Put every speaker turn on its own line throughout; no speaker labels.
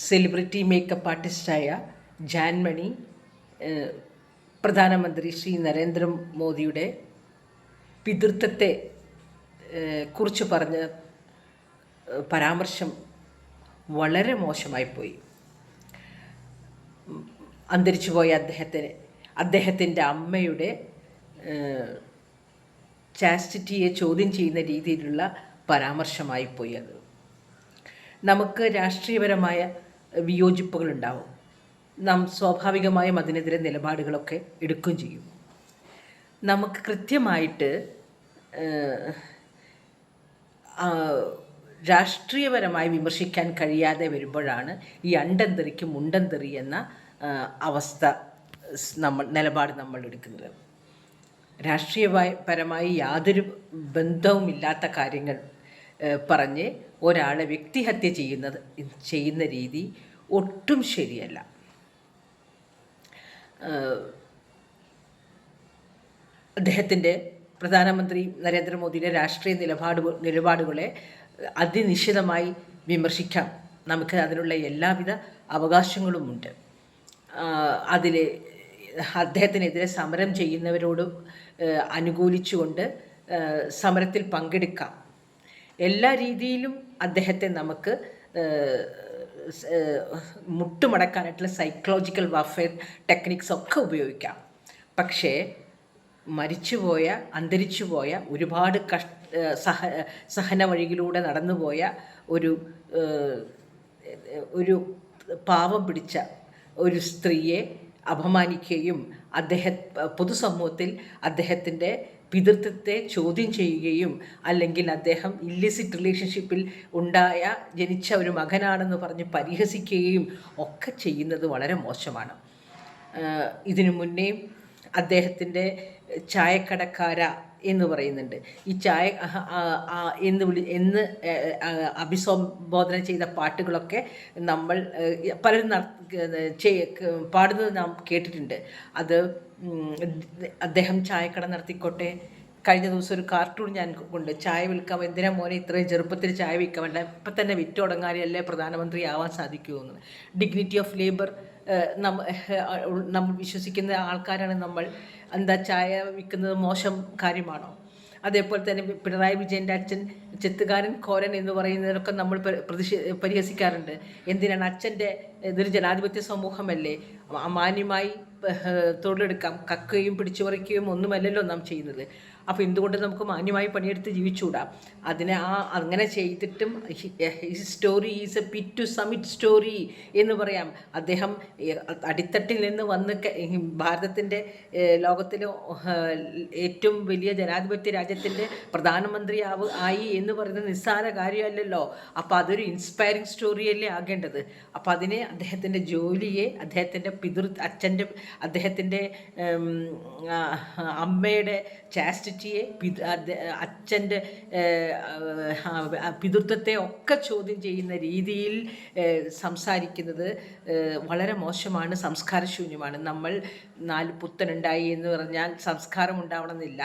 Celebrity makeup ആർട്ടിസ്റ്റായ Jaanmoni പ്രധാനമന്ത്രി ശ്രീ നരേന്ദ്രമോദിയുടെ പിതൃത്വത്തെ കുറിച്ച് പറഞ്ഞ പരാമർശം വളരെ മോശമായിപ്പോയി. അന്തരിച്ചുപോയ അദ്ദേഹത്തിൻ്റെ അമ്മയുടെ ചാസ്റ്റിറ്റിയെ ചോദ്യം ചെയ്യുന്ന രീതിയിലുള്ള പരാമർശമായിപ്പോയി. അത് നമുക്ക് രാഷ്ട്രീയപരമായ വിയോജിപ്പുകളുണ്ടാവും. നാം സ്വാഭാവികമായും അതിനെതിരെ നിലപാടുകളൊക്കെ എടുക്കുകയും ചെയ്യും. നമുക്ക് കൃത്യമായിട്ട് രാഷ്ട്രീയപരമായി വിമർശിക്കാൻ കഴിയാതെ വരുമ്പോഴാണ് ഈ അണ്ടംതെറിക്ക് മുണ്ടംതെറി എന്ന അവസ്ഥ നിലപാട് നമ്മൾ എടുക്കുന്നത്. രാഷ്ട്രീയപരമായി യാതൊരു ബന്ധവുമില്ലാത്ത കാര്യങ്ങൾ പറഞ്ഞ് ഒരാളെ വ്യക്തിഹത്യ ചെയ്യുന്ന രീതി ഒട്ടും ശരിയല്ല. അദ്ദേഹത്തിൻ്റെ പ്രധാനമന്ത്രി നരേന്ദ്രമോദിയുടെ രാഷ്ട്രീയ നിലപാടുകളെ അതിനിശ്ചിതമായി വിമർശിക്കാം. നമുക്ക് അതിനുള്ള എല്ലാവിധ അവകാശങ്ങളുമുണ്ട്. അതിൽ അദ്ദേഹത്തിനെതിരെ സമരം ചെയ്യുന്നവരോടും അനുകൂലിച്ചുകൊണ്ട് സമരത്തിൽ പങ്കെടുക്കാം. എല്ലാ രീതിയിലും അദ്ദേഹത്തെ നമുക്ക് മുട്ടുമടക്കാനായിട്ടുള്ള സൈക്കോളജിക്കൽ വാർഫെയർ ടെക്നിക്സ് ഒക്കെ ഉപയോഗിക്കാം. പക്ഷേ അന്തരിച്ചുപോയ ഒരുപാട് സഹന വഴിയിലൂടെ നടന്നുപോയ ഒരു പാവം പിടിച്ച ഒരു സ്ത്രീയെ അപമാനിക്കുകയും പൊതുസമൂഹത്തിൽ അദ്ദേഹത്തിൻ്റെ പിതൃത്വത്തെ ചോദ്യം ചെയ്യുകയും അല്ലെങ്കിൽ അദ്ദേഹം ഇല്ലിസിറ്റ് റിലേഷൻഷിപ്പിൽ ജനിച്ച ഒരു മകനാണെന്ന് പറഞ്ഞ് പരിഹസിക്കുകയും ഒക്കെ ചെയ്യുന്നത് വളരെ മോശമാണ്. ഇതിനു മുന്നേ അദ്ദേഹത്തിൻ്റെ ചായക്കടക്കാര എന്ന് പറയുന്നുണ്ട്. ഈ ചായ എന്ന് അഭിസംബോധന ചെയ്ത പാട്ടുകളൊക്കെ നമ്മൾ പലരും പാടുന്നത് നാം കേട്ടിട്ടുണ്ട്. അത് അദ്ദേഹം ചായക്കട നടത്തിക്കോട്ടെ. കഴിഞ്ഞ ദിവസം ഒരു കാർട്ടൂൺ ഞാൻ കൊണ്ട് ചായ വിൽക്കാൻ എന്തിനാ മോനെ ഇത്രയും ചെറുപ്പത്തിൽ ചായ വിൽക്കാൻ വേണ്ട, ഇപ്പം തന്നെ വിറ്റ് തുടങ്ങാനല്ലേ പ്രധാനമന്ത്രി ആവാൻ സാധിക്കുമെന്ന്. ഡിഗ്നിറ്റി ഓഫ് ലേബർ നമ്മൾ വിശ്വസിക്കുന്ന ആൾക്കാരാണ് നമ്മൾ. എന്താ ചായ വിൽക്കുന്നത് മോശം കാര്യമാണോ? അതേപോലെ തന്നെ പിണറായി വിജയൻ്റെ അച്ഛൻ ചെത്തുകാരൻ കോരൻ എന്ന് പറയുന്നതിനൊക്കെ നമ്മൾ പരിഹസിക്കാറുണ്ട്. എന്തിനാണ് ഇതൊരു ജനാധിപത്യ സമൂഹമല്ലേ, മാന്യമായി തൊഴിലെടുക്കാം. കക്കുകയും പിടിച്ചു പറിക്കുകയും ഒന്നുമല്ലല്ലോ നാം ചെയ്യുന്നത്. അപ്പോൾ എന്തുകൊണ്ട് നമുക്ക് മാന്യമായി പണിയെടുത്ത് ജീവിച്ചുകൂടാ? അങ്ങനെ ചെയ്തിട്ടും story is a pit to summit story എന്ന് പറയാം. അദ്ദേഹം അടിത്തട്ടിൽ നിന്ന് വന്ന് ഭാരതത്തിൻ്റെ ലോകത്തിലെ ഏറ്റവും വലിയ ജനാധിപത്യ രാജ്യത്തിൻ്റെ പ്രധാനമന്ത്രി ആയി എന്ന് പറയുന്നത് നിസ്സാര കാര്യമല്ലല്ലോ. അപ്പോൾ അതൊരു ഇൻസ്പയറിങ് സ്റ്റോറിയല്ലേ ആകേണ്ടത്. അപ്പോൾ അതിനെ അദ്ദേഹത്തിൻ്റെ ജോലിയെ, അദ്ദേഹത്തിൻ്റെ അദ്ദേഹത്തിൻ്റെ അമ്മയുടെ ചാസ്റ്റിറ്റിയെ, അച്ഛൻ്റെ പിതൃത്വത്തെ ഒക്കെ ചോദ്യം ചെയ്യുന്ന രീതിയിൽ സംസാരിക്കുന്നത് വളരെ മോശമാണ്, സംസ്കാരശൂന്യമാണ്. നമ്മൾ 4 പുത്തനുണ്ടായി എന്ന് പറഞ്ഞാൽ സംസ്കാരം ഉണ്ടാവണമെന്നില്ല.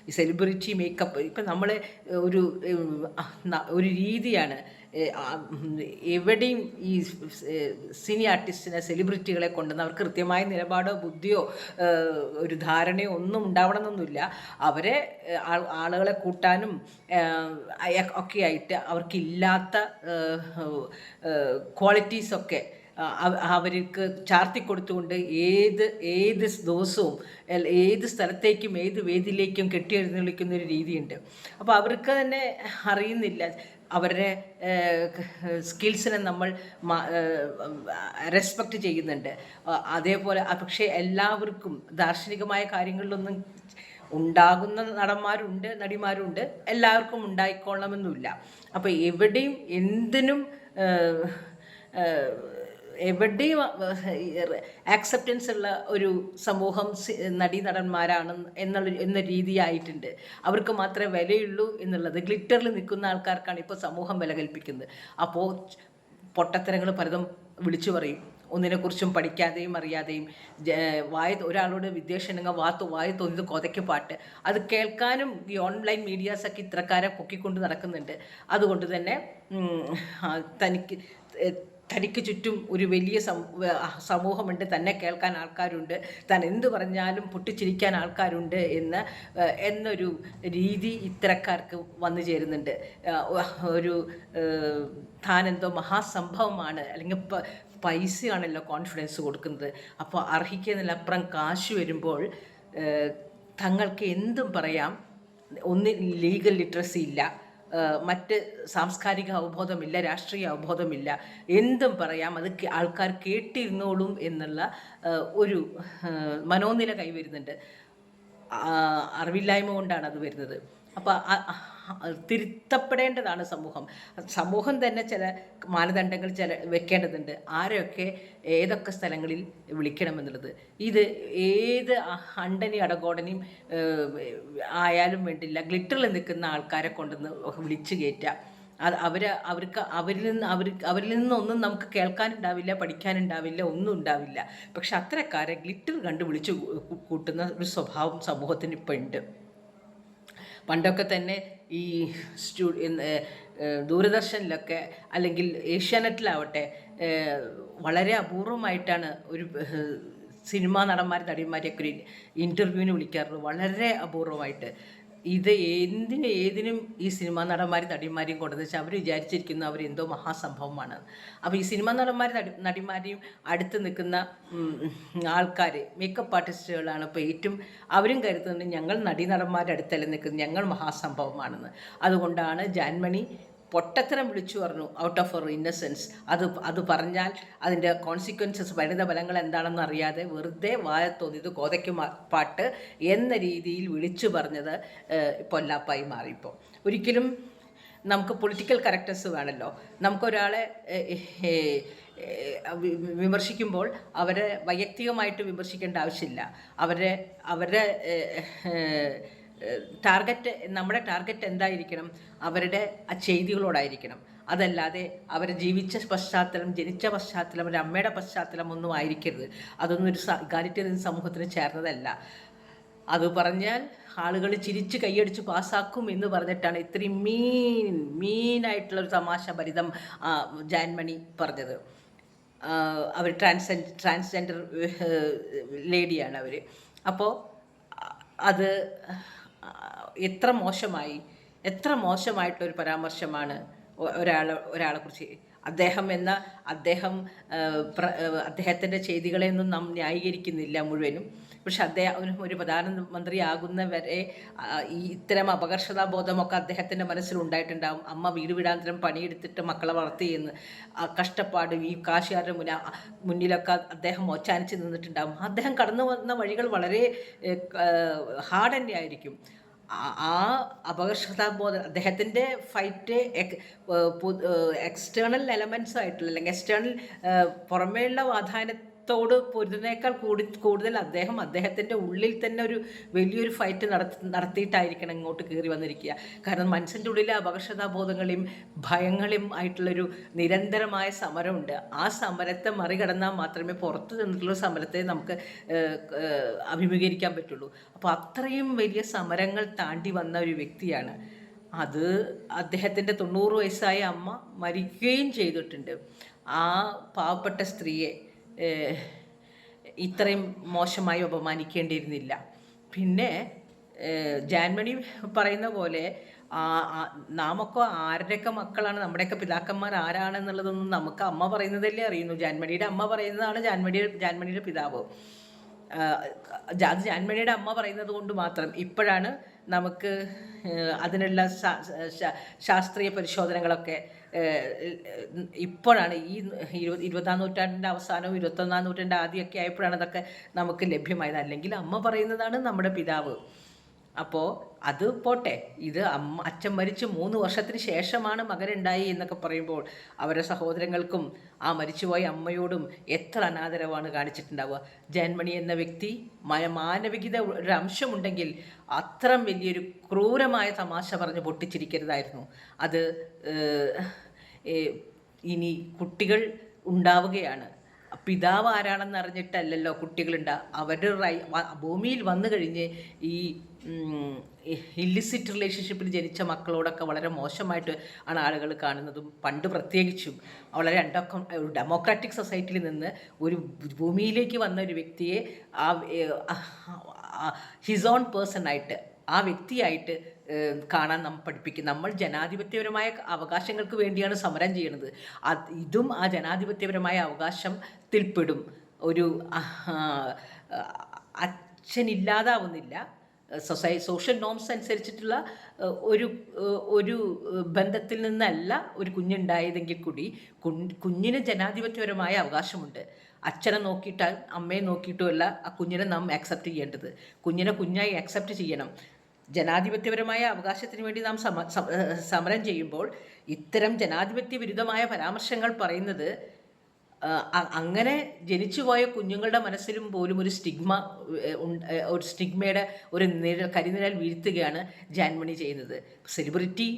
ഈ സെലിബ്രിറ്റി മേക്കപ്പ് ഇപ്പം നമ്മൾ ഒരു രീതിയാണ്. എവിടെയും ഈ സിനി ആർട്ടിസ്റ്റിനെ, സെലിബ്രിറ്റികളെ കൊണ്ടുവന്ന് അവർക്ക് കൃത്യമായ നിലപാടോ ബുദ്ധിയോ ഒരു ധാരണയോ ഒന്നും ഉണ്ടാവണമെന്നൊന്നുമില്ല. അവരെ ആളുകളെ കൂട്ടാനും ഒക്കെ ആയിട്ട് അവർക്കില്ലാത്ത ക്വാളിറ്റീസൊക്കെ അവർക്ക് ചാർത്തിക്കൊടുത്തുകൊണ്ട് ഏത് ദിവസവും ഏത് സ്ഥലത്തേക്കും ഏത് വേദിയിലേക്കും കെട്ടിയെഴുന്നള്ളിക്കുന്ന ഒരു രീതിയുണ്ട്. അപ്പോൾ അവർക്ക് തന്നെ അറിയുന്നില്ല. അവരുടെ സ്കിൽസിനെ നമ്മൾ റെസ്പെക്റ്റ് ചെയ്യുന്നുണ്ട്. അതേപോലെ പക്ഷേ എല്ലാവർക്കും ദാർശനികമായ കാര്യങ്ങളിലൊന്നും ഉണ്ടാകുന്ന നടന്മാരുണ്ട്, നടിമാരുണ്ട്. എല്ലാവർക്കും ഉണ്ടായിക്കൊള്ളണമെന്നില്ല. അപ്പോൾ എവിടെയും എന്തിനും എവിടെയും ആക്സെപ്റ്റൻസ് ഉള്ള ഒരു സമൂഹം നടന്മാരാണ് എന്ന രീതിയായിട്ടുണ്ട്. അവർക്ക് മാത്രമേ വിലയുള്ളൂ എന്നുള്ളത്. ഗ്ലിറ്ററിൽ നിൽക്കുന്ന ആൾക്കാർക്കാണ് ഇപ്പോൾ സമൂഹം വില കൽപ്പിക്കുന്നത്. അപ്പോൾ പൊട്ടത്തരങ്ങൾ പലതും വിളിച്ചു പറയും. ഒന്നിനെക്കുറിച്ചും പഠിക്കാതെയും അറിയാതെയും ഒരാളോട് വിദ്വേഷം ഉണ്ടെങ്കിൽ വായി തോന്നിയത് കൊതയ്ക്ക് പാട്ട്. അത് കേൾക്കാനും ഈ ഓൺലൈൻ മീഡിയാസൊക്കെ ഇത്തരക്കാരെ പൊക്കിക്കൊണ്ട് നടക്കുന്നുണ്ട്. അതുകൊണ്ട് തന്നെ തനിക്ക് തനിക്ക് ചുറ്റും ഒരു വലിയ സമൂഹമുണ്ട്, തന്നെ കേൾക്കാൻ ആൾക്കാരുണ്ട്, താൻ എന്ത് പറഞ്ഞാലും പൊട്ടിച്ചിരിക്കാൻ ആൾക്കാരുണ്ട് എന്നൊരു രീതി ഇത്തരക്കാർക്ക് വന്നു ചേരുന്നുണ്ട്. ഒരു താനെന്തോ മഹാസംഭവമാണ്, അല്ലെങ്കിൽ പൈസയാണല്ലോ കോൺഫിഡൻസ് കൊടുക്കുന്നത്. അപ്പോൾ അർഹിക്കുന്നതിലപ്പുറം കാശ് വരുമ്പോൾ തങ്ങൾക്ക് എന്തും പറയാം. ഒന്നും ലീഗൽ ലിറ്ററസി ഇല്ല, മറ്റ് സാംസ്കാരിക അവബോധമില്ല, രാഷ്ട്രീയ അവബോധമില്ല, എന്തും പറയാം, അത് ആൾക്കാർ കേട്ടിരുന്നോളും എന്നുള്ള ഒരു മനോനില കൈവരുന്നുണ്ട്. അറിവില്ലായ്മ കൊണ്ടാണ് അത് വരുന്നത്. അപ്പോൾ തിരുത്തപ്പെടേണ്ടതാണ് സമൂഹം തന്നെ ചില മാനദണ്ഡങ്ങൾ വെക്കേണ്ടതുണ്ട്. ആരെയൊക്കെ ഏതൊക്കെ സ്ഥലങ്ങളിൽ വിളിക്കണമെന്നുള്ളത്. ഇത് ഏത് അണ്ടനി അടകോടനെയും ആയാലും വേണ്ടില്ല, ഗ്ലിറ്ററിൽ നിൽക്കുന്ന ആൾക്കാരെ കൊണ്ടുവന്ന് വിളിച്ചു കയറ്റുക. അവരിൽ നിന്നൊന്നും നമുക്ക് കേൾക്കാനുണ്ടാവില്ല, പഠിക്കാനുണ്ടാവില്ല, ഒന്നും ഉണ്ടാവില്ല. പക്ഷെ അത്തരക്കാരെ ഗ്ലിറ്റർ കണ്ട് വിളിച്ചു കൂട്ടുന്ന ഒരു സ്വഭാവം സമൂഹത്തിന് ഇപ്പം ഉണ്ട്. പണ്ടൊക്കെ തന്നെ ഈ ദൂരദർശനിലൊക്കെ അല്ലെങ്കിൽ ഏഷ്യാനെറ്റിലാവട്ടെ വളരെ അപൂർവമായിട്ടാണ് ഒരു സിനിമാ നടിമാരെയൊക്കെ ഒരു ഇൻ്റർവ്യൂവിന് വിളിക്കാറുള്ളൂ, വളരെ അപൂർവമായിട്ട്. ഇത് ഏതിനും ഈ സിനിമാ നടിമാരെയും കൊണ്ടെന്ന് വെച്ചാൽ അവർ വിചാരിച്ചിരിക്കുന്നു അവരെന്തോ മഹാസംഭവമാണ്. അപ്പോൾ ഈ സിനിമാ നടിമാരെയും അടുത്ത് നിൽക്കുന്ന ആൾക്കാർ, മേക്കപ്പ് ആർട്ടിസ്റ്റുകളാണ് ഇപ്പോൾ ഏറ്റവും, അവരും കരുതുന്നുണ്ട് ഞങ്ങൾ നടന്മാരുടെ അടുത്തല്ല നിൽക്കുന്നത്, ഞങ്ങൾ മഹാസംഭവമാണെന്ന്. അതുകൊണ്ടാണ് ജാൻമണി പൊട്ടത്തരം വിളിച്ചു പറഞ്ഞു, ഔട്ട് ഓഫ് അവർ ഇന്നസെൻസ്. അത് പറഞ്ഞാൽ അതിൻ്റെ കോൺസിക്വൻസസ്, പരിണിതഫലങ്ങൾ എന്താണെന്ന് അറിയാതെ വെറുതെ വായത്തോന്നിയത് കോതയ്ക്ക് പാട്ട് എന്ന രീതിയിൽ വിളിച്ചു പറഞ്ഞത് പൊല്ലാപ്പായി മാറിപ്പോൾ. ഒരിക്കലും നമുക്ക് പൊളിറ്റിക്കൽ കറക്റ്റ്നസ് വേണമല്ലോ. നമുക്കൊരാളെ വിമർശിക്കുമ്പോൾ അവരെ വൈയക്തികമായിട്ട് വിമർശിക്കേണ്ട ആവശ്യമില്ല. അവരുടെ നമ്മുടെ ടാർഗറ്റ് എന്തായിരിക്കണം? അവരുടെ ആ ചെയ്തികളോടായിരിക്കണം. അതല്ലാതെ അവർ ജീവിച്ച പശ്ചാത്തലം, ജനിച്ച പശ്ചാത്തലം, ഒരു അമ്മയുടെ പശ്ചാത്തലം ഒന്നും ആയിരിക്കരുത്. അതൊന്നും ഒരു ഇഗാലിറ്റേറിയൻ സമൂഹത്തിന് ചേർന്നതല്ല. അത് പറഞ്ഞാൽ ആളുകൾ ചിരിച്ച് കൈയടിച്ച് പാസ്സാക്കും എന്ന് പറഞ്ഞിട്ടാണ് ഇത്രയും മീനായിട്ടുള്ളൊരു തമാശ ഭരിതം ജാൻമണി പറഞ്ഞത്. അവർ ട്രാൻസ്ജെൻഡർ ലേഡിയാണ് അവർ. അപ്പോൾ അത് എത്ര മോശമായിട്ടൊരു പരാമർശമാണ് ഒരാളെക്കുറിച്ച്. അദ്ദേഹത്തിൻ്റെ ചെയ്തികളെയൊന്നും നാം ന്യായീകരിക്കുന്നില്ല മുഴുവനും. പക്ഷെ അദ്ദേഹം ഒരു പ്രധാനമന്ത്രിയാകുന്നവരെ ഇത്തരം അപകർഷതാബോധമൊക്കെ അദ്ദേഹത്തിൻ്റെ മനസ്സിലുണ്ടായിട്ടുണ്ടാവും. അമ്മ വീട് വീടാന്തരം പണിയെടുത്തിട്ട് മക്കളെ വളർത്തിയെന്ന് കഷ്ടപ്പാട് ഈ കാശുകാരുടെ മുന്നിലൊക്കെ അദ്ദേഹം ഓച്ചാനിച്ച് നിന്നിട്ടുണ്ടാവും. അദ്ദേഹം കടന്നു വന്ന വഴികൾ വളരെ ഹാർഡ് തന്നെ ആയിരിക്കും. ആ അപകർഷതാബോധം അദ്ദേഹത്തിൻ്റെ ഫൈറ്റ് എക്സ്റ്റേണൽ എലമെൻറ്റ്സ് ആയിട്ടുള്ള, അല്ലെങ്കിൽ എക്സ്റ്റേണൽ പുറമേയുള്ള വാധാനത്തോട് പൊരുതിനേക്കാൾ കൂടുതൽ അദ്ദേഹത്തിൻ്റെ ഉള്ളിൽ തന്നെ ഒരു വലിയൊരു ഫൈറ്റ് നടത്തിയിട്ടായിരിക്കണം ഇങ്ങോട്ട് കയറി വന്നിരിക്കുക. കാരണം മനസ്സിൻ്റെ ഉള്ളിലെ അപകർഷതാബോധങ്ങളെയും ഭയങ്ങളെയും ആയിട്ടുള്ളൊരു നിരന്തരമായ സമരമുണ്ട്. ആ സമരത്തെ മറികടന്നാൽ മാത്രമേ പുറത്തു നിന്നിട്ടുള്ള സമരത്തെ നമുക്ക് അഭിമുഖീകരിക്കാൻ പറ്റുള്ളൂ. അപ്പോൾ അത്രയും വലിയ സമരങ്ങൾ താണ്ടി വന്ന ഒരു വ്യക്തിയാണ്. അത് അദ്ദേഹത്തിൻ്റെ 90 വയസ്സായ അമ്മ മരിക്കുകയും ചെയ്തിട്ടുണ്ട്. ആ പാവപ്പെട്ട സ്ത്രീയെ ഇത്രയും മോശമായി അപമാനിക്കേണ്ടിയിരുന്നില്ല. പിന്നെ ജാൻമണി പറയുന്ന പോലെ നാമൊക്കെ ആരുടെയൊക്കെ മക്കളാണ്, നമ്മുടെയൊക്കെ പിതാക്കന്മാർ ആരാണെന്നുള്ളതൊന്നും നമുക്ക് അമ്മ പറയുന്നതല്ലേ അറിയുന്നു. ജാൻമണിയുടെ അമ്മ പറയുന്നതാണ് ജാൻമണിയുടെ പിതാവ്. അത് ജാൻമണിയുടെ അമ്മ പറയുന്നത് കൊണ്ട് മാത്രം ഇപ്പോഴാണ് നമുക്ക് അതിനുള്ള ശാസ്ത്രീയ പരിശോധനകളൊക്കെ ഇപ്പോഴാണ് ഈ 20-ാം നൂറ്റാണ്ടിൻ്റെ അവസാനവും 21-ാം നൂറ്റാണ്ടിൻ്റെ ആദ്യമൊക്കെ ആയപ്പോഴാണ് അതൊക്കെ നമുക്ക് ലഭ്യമായത്. അല്ലെങ്കിൽ അമ്മ പറയുന്നതാണ് നമ്മുടെ പിതാവ്. അപ്പോൾ അത് പോട്ടെ, ഇത് അച്ഛൻ മരിച്ച് 3 വർഷത്തിന് ശേഷമാണ് മകനുണ്ടായി എന്നൊക്കെ പറയുമ്പോൾ അവരുടെ സഹോദരങ്ങൾക്കും ആ മരിച്ചുപോയ അമ്മയോടും എത്ര അനാദരവാണ് കാണിച്ചിട്ടുണ്ടാവുക. ജാൻമണി എന്ന വ്യക്തി മാനവികത ഒരു അംശമുണ്ടെങ്കിൽ അത്രയും വലിയൊരു ക്രൂരമായ തമാശ പറഞ്ഞ് പൊട്ടിച്ചിരിക്കരുതായിരുന്നു. അത് ഇനി കുട്ടികൾ ഉണ്ടാവുകയാണ്. പിതാവ് ആരാണെന്ന് അറിഞ്ഞിട്ടല്ലല്ലോ കുട്ടികളുണ്ട്. അവരുടെ ഭൂമിയിൽ വന്നു കഴിഞ്ഞ് ഈ ഇല്ലിസിറ്റ് റിലേഷൻഷിപ്പിൽ ജനിച്ച മക്കളോടൊക്കെ വളരെ മോശമായിട്ട് ആണ് ആളുകൾ കാണുന്നതും. പണ്ട് പ്രത്യേകിച്ചും വളരെ ഡെമോക്രാറ്റിക് സൊസൈറ്റിയിൽ നിന്ന് ഒരു ഭൂമിയിലേക്ക് വന്ന ഒരു വ്യക്തിയെ ഹിസ് ഓൺ പേഴ്സണായിട്ട്, ആ വ്യക്തിയായിട്ട് കാണാൻ നമ്മൾ പഠിപ്പിക്കും. നമ്മൾ ജനാധിപത്യപരമായ അവകാശങ്ങൾക്ക് വേണ്ടിയാണ് സമരം ചെയ്യുന്നത്. ഇതും ആ ജനാധിപത്യപരമായ അവകാശത്തിൽപ്പെടും. ഒരു അച്ഛനില്ലാതാവുന്നില്ല. സോഷ്യൽ നോംസ് അനുസരിച്ചിട്ടുള്ള ഒരു ബന്ധത്തിൽ നിന്നല്ല ഒരു കുഞ്ഞുണ്ടായതെങ്കിൽ കൂടി കുഞ്ഞിന് ജനാധിപത്യപരമായ അവകാശമുണ്ട്. അച്ഛനെ നോക്കിയിട്ടോ അമ്മയെ നോക്കിയിട്ടോ അല്ല ആ കുഞ്ഞിനെ നാം ആക്സെപ്റ്റ് ചെയ്യേണ്ടത്. കുഞ്ഞിനെ കുഞ്ഞായി ആക്സെപ്റ്റ് ചെയ്യണം. ജനാധിപത്യപരമായ അവകാശത്തിന് വേണ്ടി നാം സമരം ചെയ്യുമ്പോൾ ഇത്തരം ജനാധിപത്യ വിരുദ്ധമായ പരാമർശങ്ങൾ പറയുന്നത് അങ്ങനെ ജനിച്ചുപോയ കുഞ്ഞുങ്ങളുടെ മനസ്സിലും പോലും ഒരു സ്റ്റിഗ്മയുടെ ഒരു കരിനിഴൽ വീഴ്ത്തുകയാണ് ജാൻമണി ചെയ്യുന്നത്. സെലിബ്രിറ്റി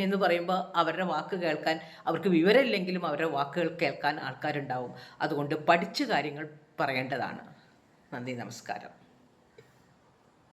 എന്ന് പറയുമ്പോൾ അവരുടെ വാക്ക് കേൾക്കാൻ, അവർക്ക് വിവരമില്ലെങ്കിലും അവരുടെ വാക്കുകൾ കേൾക്കാൻ ആൾക്കാരുണ്ടാവും. അതുകൊണ്ട് പഠിച്ച് കാര്യങ്ങൾ പറയേണ്ടതാണ്. നന്ദി, നമസ്കാരം.